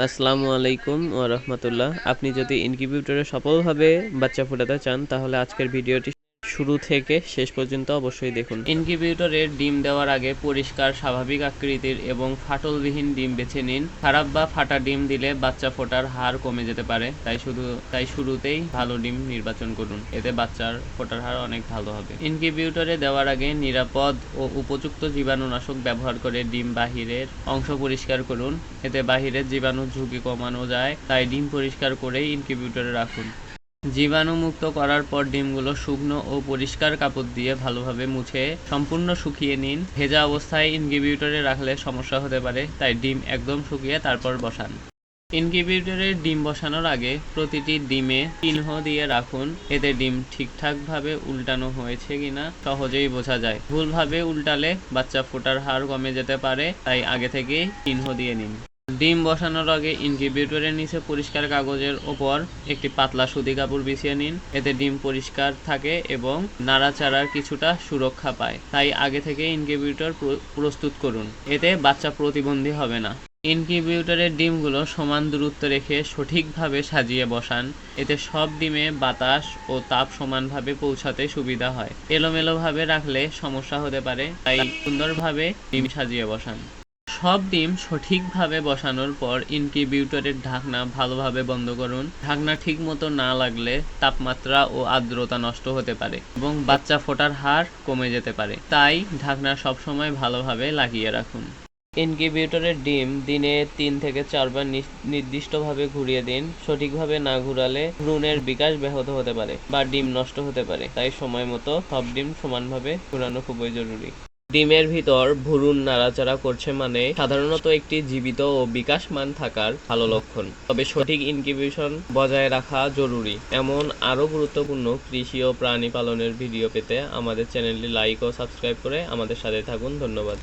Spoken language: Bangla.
আসসালামু আলাইকুম ওয়া রাহমাতুল্লাহ। আপনি যদি ইনকিউবেটরে সফলভাবে বাচ্চা ফোটাতে চান তাহলে আজকের ভিডিওটি শুরু থেকে শেষ পর্যন্ত অবশ্যই দেখুন। ইনকিউবেটরে ডিম দেওয়ার আগে পরিষ্কার স্বাভাবিক আকৃতির এবং ফাটলবিহীন ডিম বেছে নিন। খারাপ বা ফাটা ডিম দিলে বাচ্চা ফোটার হার কমে যেতে পারে, তাই শুরুতেই ভালো ডিম নির্বাচন করুন, এতে বাচ্চার ফোটার হার অনেক ভালো হবে। ইনকিউবেটরে দেওয়ার আগে নিরাপদ ও উপযুক্ত জীবাণুনাশক ব্যবহার করে ডিম বাহিরের অংশ পরিষ্কার করুন, এতে বাহিরের জীবাণুর ঝুঁকি কমানো যায়। তাই ডিম পরিষ্কার করেই ইনকিউবেটরে রাখুন। জীবাণুমুক্ত করার পর ডিমগুলো শুকনো ও পরিষ্কার কাপড় দিয়ে ভালোভাবে মুছে সম্পূর্ণ শুকিয়ে নিন। ভেজা অবস্থায় ইনকিউবেটরে রাখলে সমস্যা হতে পারে, তাই ডিম একদম শুকিয়ে তারপর বসান। ইনকিউবেটরে ডিম বসানোর আগে প্রতিটি ডিমে চিহ্ন দিয়ে রাখুন, এতে ডিম ঠিকঠাকভাবে উল্টানো হয়েছে কিনা সহজেই বোঝা যায়। ভুলভাবে উল্টালে বাচ্চা ফোটার হার কমে যেতে পারে, তাই আগে থেকেই চিহ্ন দিয়ে নিন। ডিম বসানোর আগে ইনকিউবেটরের নিচে পরিষ্কার কাগজের ওপর একটি পাতলা সুতি কাপড় বিছিয়ে নিন, এতে ডিম পরিষ্কার থাকে এবং নাড়াচাড়ার কিছুটা সুরক্ষা পায়। তাই আগে থেকে ইনকিউবেটর প্রস্তুত করুন, এতে বাচ্চা প্রতিবন্ধী হবে না। ইনকিউবেটরের ডিমগুলো সমান দূরত্ব রেখে সঠিকভাবে সাজিয়ে বসান, এতে সব ডিমে বাতাস ও তাপ সমানভাবে পৌঁছাতে সুবিধা হয়। এলোমেলোভাবে রাখলে সমস্যা হতে পারে, তাই সুন্দরভাবে ডিম সাজিয়ে বসান। সব ডিম সঠিকভাবে বসানোর পর ইনকিউবেটরের ঢাকনা ভালোভাবে বন্ধ করুন। ঢাকনা ঠিকমতো না লাগলে তাপমাত্রা ও আর্দ্রতা নষ্ট হতে পারে এবং বাচ্চা ফোটার হার কমে যেতে পারে, তাই ঢাকনা সবসময় ভালোভাবে লাগিয়ে রাখুন। ইনকিউবেটরের ডিম দিনে 3 থেকে 4 বার নির্দিষ্টভাবে ঘুরিয়ে দিন। সঠিকভাবে না ঘুরালে ভ্রূণের বিকাশ ব্যাহত হতে পারে বা ডিম নষ্ট হতে পারে, তাই সময় মতো সব ডিম সমানভাবে ঘুরানো খুবই জরুরি। ডিমের ভিতর ভ্রূণ নাড়াচাড়া করছে মানে সাধারণত একটি জীবিত ও বিকাশমান থাকার ভালো লক্ষণ। তবে সঠিক ইনকিউবেশন বজায় রাখা জরুরি। এমন আরও গুরুত্বপূর্ণ কৃষি ও প্রাণী পালনের ভিডিও পেতে আমাদের চ্যানেলটি লাইক ও সাবস্ক্রাইব করে আমাদের সাথে থাকুন। ধন্যবাদ।